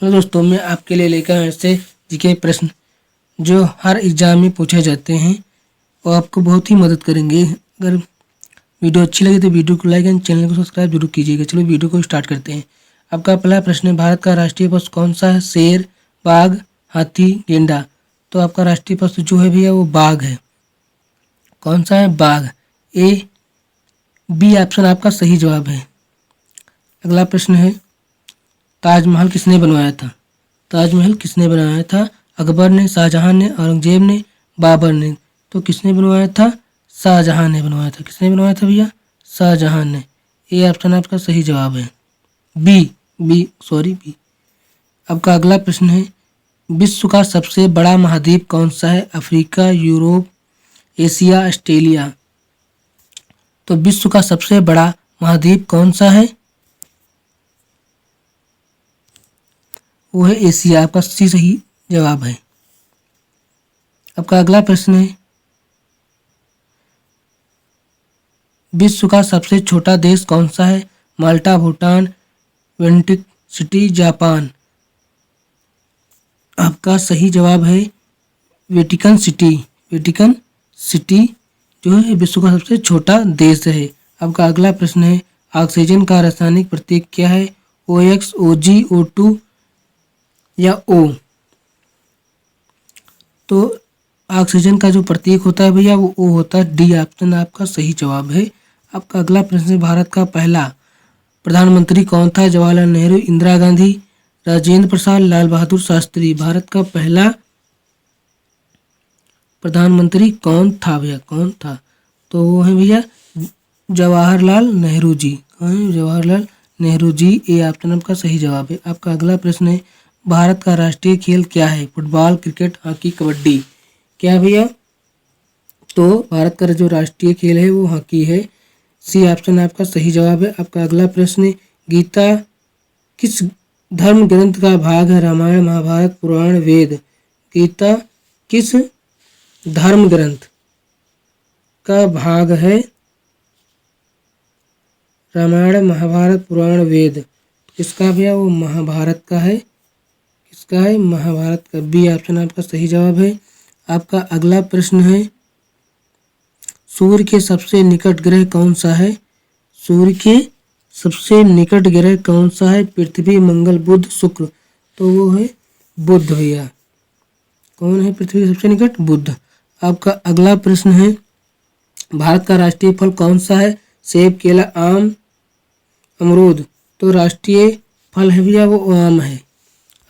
Hello दोस्तों, मैं आपके लिए लेकर आया ऐसे जीके प्रश्न जो हर एग्जाम में पूछे जाते हैं और आपको बहुत ही मदद करेंगे। अगर वीडियो अच्छी लगे तो वीडियो को लाइक एंड चैनल को सब्सक्राइब जरूर कीजिएगा। चलो वीडियो को स्टार्ट करते हैं। आपका पहला प्रश्न है, भारत का राष्ट्रीय पशु कौन सा है? शेर, बाघ, हाथी, गेंडा। तो आपका राष्ट्रीय पशु जो है भैया वो बाघ है। कौन सा है? बाघ। बी ऑप्शन आपका सही जवाब है। अगला प्रश्न है, ताजमहल किसने बनवाया था? ताजमहल किसने बनवाया था? अकबर ने, शाहजहां ने, औरंगजेब ने, बाबर ने। तो किसने बनवाया था? शाहजहां ने बनवाया था। किसने बनवाया था भैया? शाहजहां ने। ये ऑप्शन आपका सही जवाब है। बी। आपका अगला प्रश्न है, विश्व का सबसे बड़ा महाद्वीप कौन सा है? Africa, Europe, Asia, Australia. तो विश्व का सबसे बड़ा महाद्वीप कौन सा है? वो है एशिया। आपका सही जवाब है। आपका अगला प्रश्न है, विश्व का सबसे छोटा देश कौन सा है? माल्टा, भूटान, वेटिकन सिटी, जापान। आपका सही जवाब है वेटिकन सिटी। वेटिकन सिटी जो है विश्व का सबसे छोटा देश है। आपका अगला प्रश्न है, ऑक्सीजन का रासायनिक प्रतीक क्या है? OX, OG, O2 या O। तो ऑक्सीजन का जो प्रतीक होता है भैया वो O होता है। डी ऑप्शन आपका सही जवाब है। आपका अगला प्रश्न है, भारत का पहला प्रधानमंत्री कौन था? जवाहरलाल नेहरू, इंदिरा गांधी, राजेंद्र प्रसाद, लाल बहादुर शास्त्री। भारत का पहला प्रधानमंत्री कौन था भैया? कौन था? तो वो है भैया जवाहरलाल नेहरू जी। कौन है? जवाहरलाल नेहरू जी। ये ऑप्शन आपका सही जवाब है। आपका अगला प्रश्न है, भारत का राष्ट्रीय खेल क्या है? Football, cricket, hockey, kabaddi. क्या भैया? तो भारत का जो राष्ट्रीय खेल है वो हॉकी है। सी ऑप्शन आपका सही जवाब है। आपका अगला प्रश्न है, गीता किस धर्म ग्रंथ का भाग है? रामायण, महाभारत, पुराण, वेद। गीता किस धर्म ग्रंथ का भाग है? रामायण, महाभारत, पुराण, वेद। किसका भैया? वो महाभारत का है। किसका है? महाभारत का। बी ऑप्शन आपका सही जवाब है। आपका अगला प्रश्न है, सूर्य के सबसे निकट ग्रह कौन सा है? सूर्य के सबसे निकट ग्रह कौन सा है? पृथ्वी, मंगल, बुध, शुक्र। तो वो है बुध भैया। कौन है पृथ्वी के सबसे निकट? बुध। आपका अगला प्रश्न है, भारत का राष्ट्रीय फल कौन सा है? सेब, केला, आम, अमरूद। तो राष्ट्रीय फल है भैया वो आम है।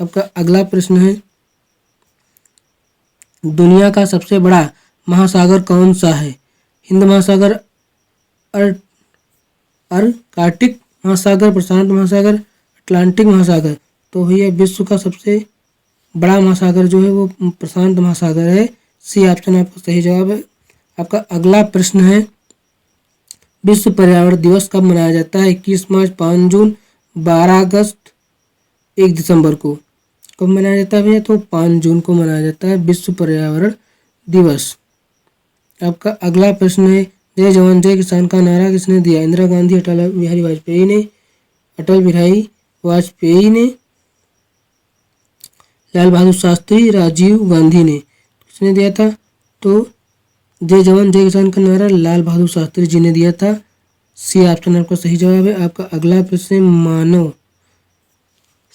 आपका अगला प्रश्न है, दुनिया का सबसे बड़ा महासागर कौन सा है? हिंद महासागर, अर्कटिक महासागर, प्रशांत महासागर, अटलांटिक महासागर। तो भैया विश्व का सबसे बड़ा महासागर जो है वो प्रशांत महासागर है। सी ऑप्शन आपका सही जवाब है। आपका अगला प्रश्न है, विश्व पर्यावरण दिवस कब मनाया जाता है? 21 मार्च, 5 जून, 12 अगस्त, 1 दिसंबर को। कब मनाया जाता है भैया? तो 5 जून को मनाया जाता है विश्व पर्यावरण दिवस। आपका अगला प्रश्न है, जय जवान जय किसान का नारा किसने दिया? इंदिरा गांधी, अटल बिहारी वाजपेयी ने, लाल बहादुर शास्त्री, राजीव गांधी ने। किसने दिया था? तो जय जवान जय किसान का नारा लाल बहादुर शास्त्री जी ने दिया था। सी ऑप्शन आपका सही जवाब है। आपका अगला प्रश्न, मानव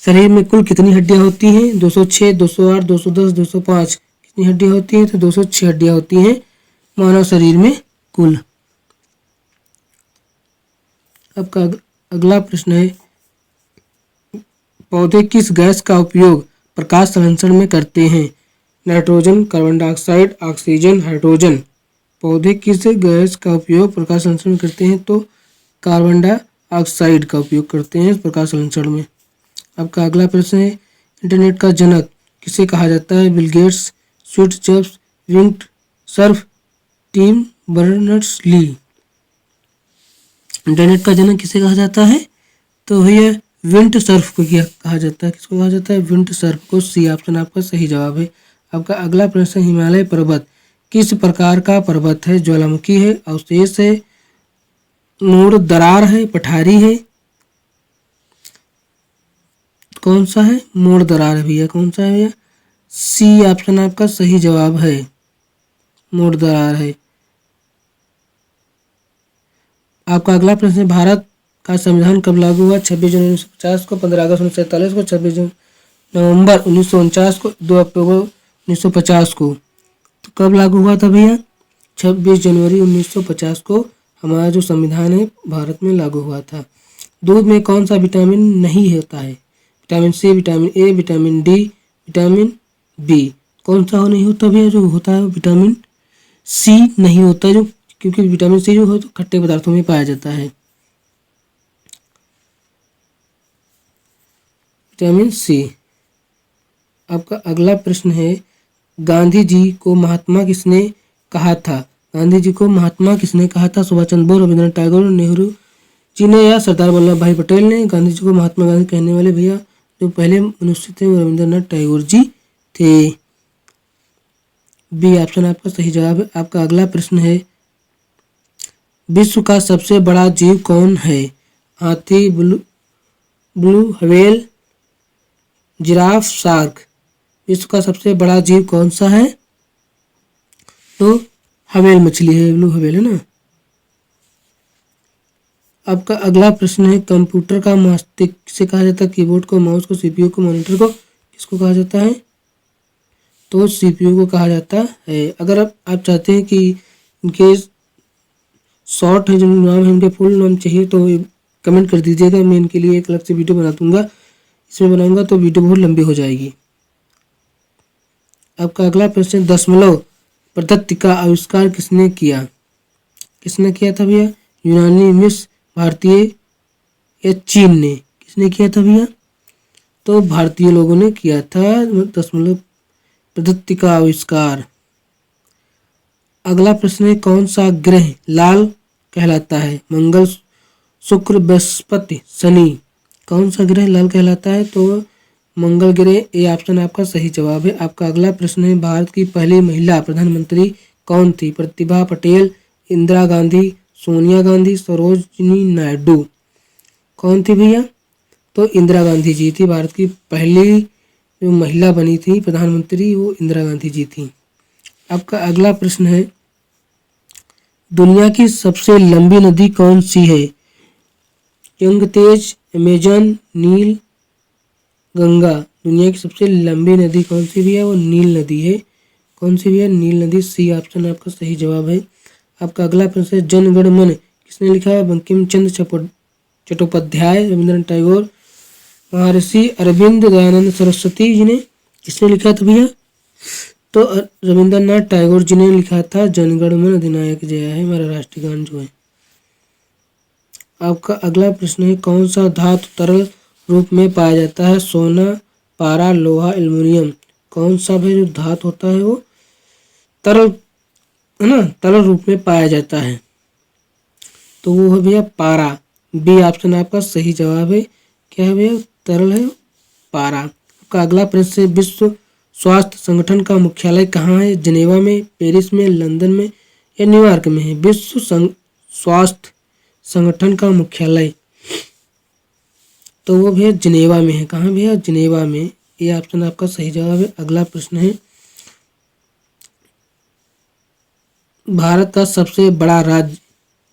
शरीर में कुल कितनी हड्डियां होती हैं? 206, 208, 210, 205। कितनी हड्डियां होती हैं? तो 206 हड्डियां होती हैं मानव शरीर में कुल। आपका अगला प्रश्न है, पौधे किस गैस का उपयोग प्रकाश संश्लेषण में करते हैं? Nitrogen, carbon dioxide, oxygen, hydrogen. पौधे किस गैस का उपयोग प्रकाश संश्लेषण में करते हैं? तो कार्बन डाइऑक्साइड का उपयोग करते हैं प्रकाश संश्लेषण में। आपका अगला प्रश्न है, इंटरनेट का जनक किसे कहा जाता है? Bill Gates, Steve Jobs, Vint Cerf, Tim Berners-Lee. Internet का जनक किसे कहा जाता है? तो भैया विंड सर्फ को क्या कहा जाता है? किसको कहा जाता है? विंड सर्फ को। सी ऑप्शन आपका सही जवाब है। आपका अगला प्रश्न, हिमालय पर्वत किस प्रकार का पर्वत है? ज्वालामुखी है, अवशेष है, नोड दरार है, पठारी है। कौन सा है? मोड़ दरार है भैया। कौन सा है भैया? सी ऑप्शन आपका सही जवाब है, मोड़ दरार है। आपका अगला प्रश्न है, भारत का संविधान कब लागू हुआ? 26 जनवरी 1950 को, 15 अगस्त 1947 को, 26 नवंबर 1949 को, 2 अक्टूबर 1950 को। तो कब लागू हुआ था भैया? 26 जनवरी 1950 को हमारा जो संविधान है भारत में लागू हुआ था। दूध में कौन सा विटामिन नहीं होता है? Vitamin C, vitamin A, vitamin D, vitamin B. कौन सा नहीं होता भैया? जो होता है विटामिन सी नहीं होता, जो क्योंकि विटामिन सी जो हो तो खट्टे पदार्थों में पाया जाता है, विटामिन सी। आपका अगला प्रश्न है, गांधी जी को महात्मा किसने कहा था? गांधी जी को महात्मा किसने कहा था? सुभाष चंद्र बोस, रविंद्रनाथ टैगोर, नेहरू जी ने या सरदार वल्लभ भाई पटेल ने? गांधी जी को महात्मा गांधी कहने वाले भैया जो पहले मनुष्य थे वो रविंद्रनाथ टैगोर जी थे। बी ऑप्शन आपका सही जवाब है। आपका अगला प्रश्न है, विश्व का सबसे बड़ा जीव कौन है? हाथी, ब्लू व्हेल, जिराफ, शार्क। विश्व का सबसे बड़ा जीव कौन सा है? तो व्हेल मछली है, ब्लू व्हेल है ना। आपका अगला प्रश्न है, कंप्यूटर का मस्तिष्क किसे कहा जाता है? कीबोर्ड को, माउस को, सीपीयू को, मॉनिटर को, किसको कहा जाता है? तो सीपीयू को कहा जाता है। अगर आप चाहते हैं कि इनके शॉर्ट है जो नाम है इनके फुल नाम चाहिए तो कमेंट कर दीजिएगा, मैं इनके लिए एक अलग से वीडियो बना दूंगा। इसमें बनाऊंगा तो वीडियो बहुत लंबी हो जाएगी। आपका अगला प्रश्न, दशमलव पद्धति का आविष्कार किसने किया? किसने किया था भैया? यूनानी, मिस्र, भारतीय या चीन ने? किसने किया था भैया? तो भारतीय लोगों ने किया था दशमलव पद्धति का आविष्कार। अगला प्रश्न है, कौन सा ग्रह लाल कहलाता है? मंगल, शुक्र, बृहस्पति, शनि। कौन सा ग्रह लाल कहलाता है? तो मंगल ग्रह। ये ऑप्शन आपका सही जवाब है। आपका अगला प्रश्न है, भारत की पहली महिला प्रधानमंत्री कौन थी? प्रतिभा पटेल, इंदिरा गांधी, सोनिया गांधी, सरोजिनी नायडू। कौन थी भैया? तो इंदिरा गांधी जी थी। भारत की पहली जो महिला बनी थी प्रधानमंत्री वो इंदिरा गांधी जी थी। आपका अगला प्रश्न है, दुनिया की सबसे लंबी नदी कौन सी है? यंगतेज, अमेजन, नील, गंगा। दुनिया की सबसे लंबी नदी कौन सी भी है? वो नील नदी है। कौन सी भी है? नील नदी। सी ऑप्शन आपका सही जवाब है। आपका अगला प्रश्न है, जन गण मन किसने लिखा है? बंकिम चंद्र चट्टोपाध्याय, रविंद्रनाथ टैगोर, महर्षि अरविंद, दयानंद सरस्वती जी ने? किसने लिखा था भैया? तो रविंद्रनाथ टैगोर जी ने लिखा था। जनगण मन अधिनायक जय है हमारा राष्ट्रीय गान जो है। आपका अगला प्रश्न है, कौन सा धातु तरल रूप में पाया जाता है? सोना, पारा, लोहा, एल्युमिनियम। कौन सा भी जो धातु होता है वो तरल है ना, तरल रूप में पाया जाता है? तो वो है भैया पारा। बी ऑप्शन आपका सही जवाब है। क्या है भैया? तरल है पारा। आपका अगला प्रश्न है, विश्व स्वास्थ्य संगठन का मुख्यालय कहाँ है? जिनेवा में, पेरिस में, लंदन में या न्यूयॉर्क में है? विश्व स्वास्थ्य संगठन का मुख्यालय तो वो भैया जिनेवा में है। कहाँ भैया? जिनेवा में। ये ऑप्शन आपका सही जवाब है। अगला प्रश्न है, भारत का सबसे बड़ा राज्य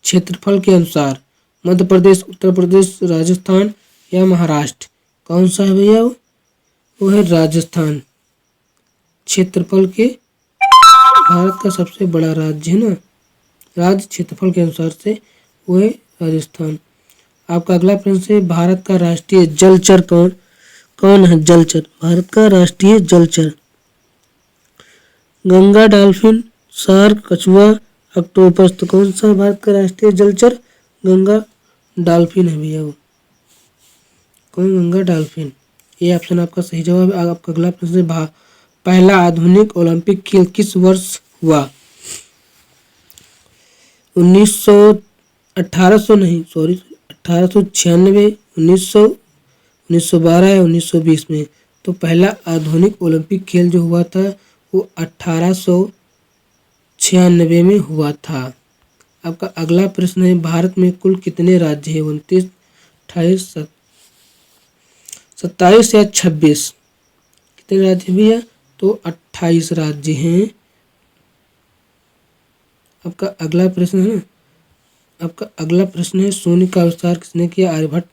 क्षेत्रफल के अनुसार मध्य प्रदेश, उत्तर प्रदेश, राजस्थान या महाराष्ट्र। कौन सा है भैया? वो है राजस्थान। क्षेत्रफल के भारत का सबसे बड़ा राज्य है ना, राज्य क्षेत्रफल के अनुसार से वो है राजस्थान। आपका अगला प्रश्न है, भारत का राष्ट्रीय जलचर कौन है? जलचर, भारत का राष्ट्रीय जलचर गंगा, डॉल्फिन, शार्क, कछुआ, ऑक्टोपस। तो कौन सा भारत का राष्ट्रीय जलचर? गंगा डॉल्फिन है भैया वो। कौन? गंगा डॉल्फिन। ये ऑप्शन आपका सही जवाब है। आपका अगला प्रश्न है, पहला आधुनिक ओलंपिक खेल किस वर्ष हुआ? 1896, 1912 या 1920 में। तो पहला आधुनिक ओलंपिक खेल जो हुआ था वो 1896 में हुआ था। आपका अगला प्रश्न है, भारत में कुल कितने राज्य हैं? 29, 28, 27 या 26? कितने राज्य भैया? तो 28 राज्य हैं। आपका अगला प्रश्न है ना, आपका अगला प्रश्न है, शून्य का आविष्कार किसने किया? आर्यभट्ट,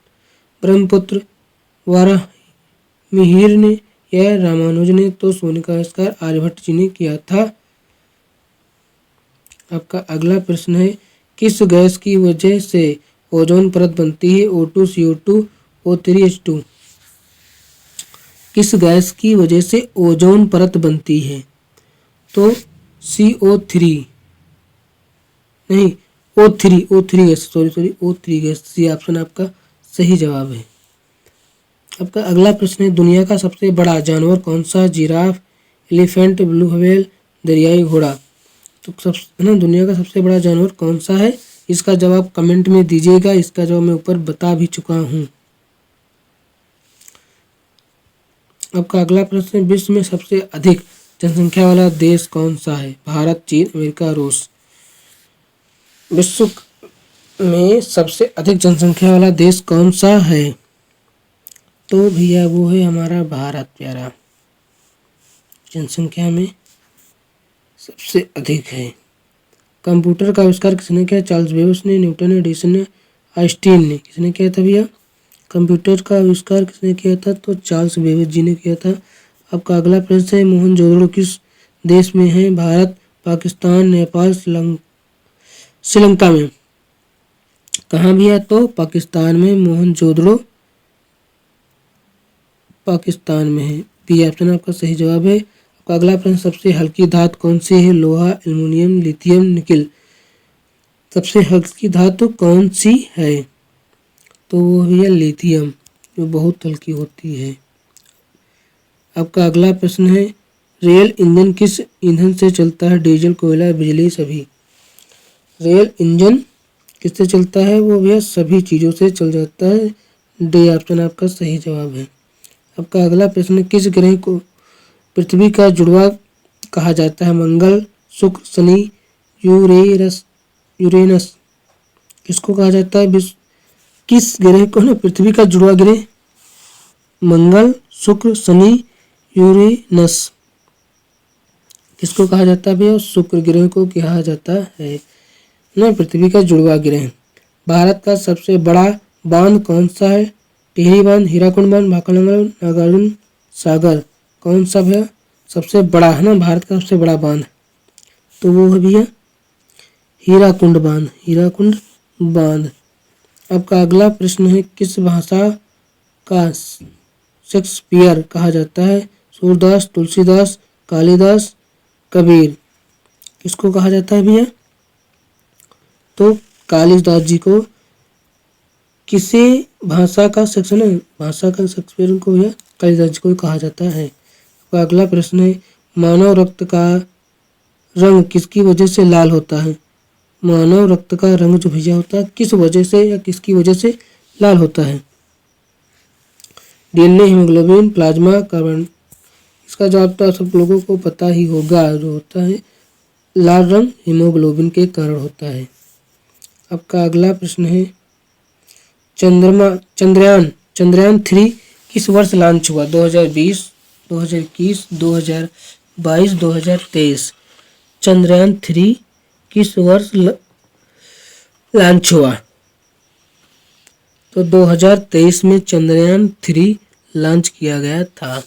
ब्रह्मपुत्र, वाराहमिहिर ने या रामानुज ने? तो शून्य का आविष्कार आर्यभट्ट जी ने किया था। आपका अगला प्रश्न है, किस गैस की वजह से ओजोन परत बनती है? O2, CO2, O3H2? किस गैस की वजह से ओजोन परत बनती है? तो CO3 नहीं, O3 gas, sorry O3 gas, C option आपका सही जवाब है। आपका अगला प्रश्न है, दुनिया का सबसे बड़ा जानवर कौन सा? जिराफ, एलिफेंट, ब्लू व्हेल, दरियाई घोड़ा? तो सब है ना, दुनिया का सबसे बड़ा जानवर कौन सा है? इसका जवाब कमेंट में दीजिएगा। इसका जवाब मैं ऊपर बता भी चुका हूँ। आपका अगला प्रश्न है, विश्व में सबसे अधिक जनसंख्या वाला देश कौन सा है? भारत, चीन, अमेरिका, रूस? विश्व में सबसे अधिक जनसंख्या वाला देश कौन सा है? तो भैया वो है हमारा भारत प्यारा, जनसंख्या में सबसे अधिक है। कंप्यूटर का आविष्कार किसने किया? चार्ल्स बेबेज ने, न्यूटन ने, एडिसन ने, आइंस्टीन ने? किसने किया था भैया? कंप्यूटर का आविष्कार किसने किया था? तो चार्ल्स बेबेज जी ने किया था। आपका अगला प्रश्न है, मोहनजोदड़ो किस देश में है? भारत, पाकिस्तान, नेपाल, श्रीलंका में? कहाँ भैया? तो पाकिस्तान में मोहनजोदड़ो पाकिस्तान में है। बी ऑप्शन आपका सही जवाब है। आपका अगला प्रश्न, सबसे हल्की धातु कौन सी है? लोहा, एल्युमिनियम, लिथियम, निकिल? सबसे हल्की धातु कौन सी है? तो वो है लिथियम, जो बहुत हल्की होती है। आपका अगला प्रश्न है, रेल इंजन किस ईंधन से चलता है? डीजल, कोयला, बिजली, सभी? रेल इंजन किससे चलता है? वो भैया सभी चीज़ों से चल जाता है। डी ऑप्शन आपका सही जवाब है। आपका अगला प्रश्न, किस ग्रह को पृथ्वी का जुड़वा कहा जाता है? मंगल, शुक्र, शनि, यूरेनस? किसको कहा जाता है? किस ग्रह को ना पृथ्वी का जुड़वा ग्रह? मंगल, शुक्र, शनि, यूरेनस? किसको कहा जाता है भैया? शुक्र ग्रह को कहा जाता है ना पृथ्वी का जुड़वा ग्रह। भारत का सबसे बड़ा बांध कौन सा है? टिहरी बांध, हीराकुंड बांध, भाखड़गंगा, नागार्जुन सागर? कौन सा भैया सबसे बड़ा है ना भारत का सबसे बड़ा बांध? तो वो है भैया हीराकुंड बांध, हीराकुंड बांध। आपका अगला प्रश्न है, किस भाषा का शेक्सपियर कहा जाता है? सूरदास, तुलसीदास, कालिदास, कबीर? किसको कहा जाता है भैया? तो कालिदास जी को। किसी भाषा का सेक्शन है, भाषा का शेक्सपियर को भैया कालिदास जी को कहा जाता है। तो अगला प्रश्न है, मानव रक्त का रंग किसकी वजह से लाल होता है? मानव रक्त का रंग जो भैया होता है किस वजह से या किसकी वजह से लाल होता है? DNA, haemoglobin, plasma, carbon? इसका जवाब तो सब लोगों को पता ही होगा, जो होता है लाल रंग हीमोग्लोबिन के कारण होता है। आपका अगला प्रश्न है, चंद्रयान 3 किस वर्ष लॉन्च हुआ? 2020, 2021, 2022, 2023? चंद्रयान 3 किस वर्ष लॉन्च हुआ? तो 2023 में चंद्रयान 3 लॉन्च किया गया था।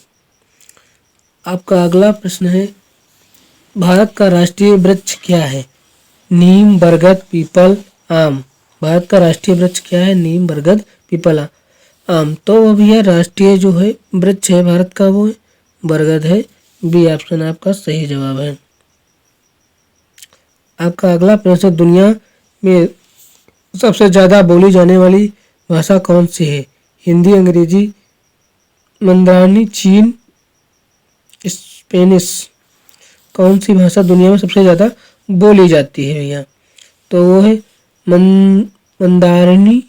आपका अगला प्रश्न है, भारत का राष्ट्रीय वृक्ष क्या है? नीम, बरगद, पीपल, आम? भारत का राष्ट्रीय वृक्ष क्या है? नीम, बरगद, पीपल, आम? तो वो भी है राष्ट्रीय जो है वृक्ष है भारत का वो है बरगद है। बी ऑप्शन आपका सही जवाब है। आपका अगला प्रश्न, दुनिया में सबसे ज़्यादा बोली जाने वाली भाषा कौन सी है? हिंदी, अंग्रेजी, मंदारिनी, चीन, स्पेनिश? कौन सी भाषा दुनिया में सबसे ज़्यादा बोली जाती है भैया? तो वो है मंदारिनी,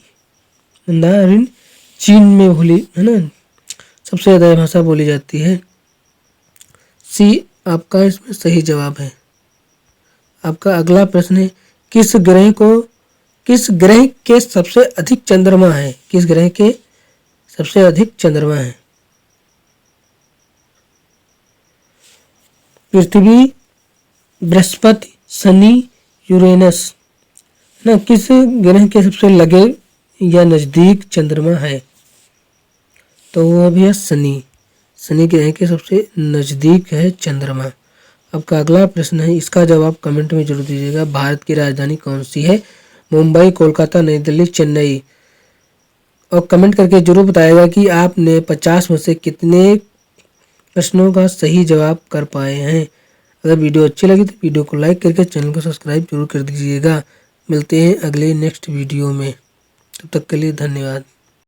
चीन में बोली है ना, सबसे ज़्यादा भाषा बोली जाती है। सी आपका इसमें सही जवाब है। आपका अगला प्रश्न है, किस ग्रह के सबसे अधिक चंद्रमा है? किस ग्रह के सबसे अधिक चंद्रमा है? पृथ्वी, बृहस्पति, शनि, यूरेनस ना किस ग्रह के सबसे लगे या नजदीक चंद्रमा है? तो वो भी है शनि। शनि ग्रह के सबसे नजदीक है चंद्रमा। अब का अगला प्रश्न है, इसका जवाब कमेंट में जरूर दीजिएगा। भारत की राजधानी कौन सी है? मुंबई, कोलकाता, नई दिल्ली, चेन्नई। और कमेंट करके जरूर बताएगा कि आपने 50 में से कितने प्रश्नों का सही जवाब कर पाए हैं। अगर वीडियो अच्छी लगी तो वीडियो को लाइक करके चैनल को सब्सक्राइब जरूर कर दीजिएगा। मिलते हैं अगले नेक्स्ट वीडियो में, तब तक के लिए धन्यवाद।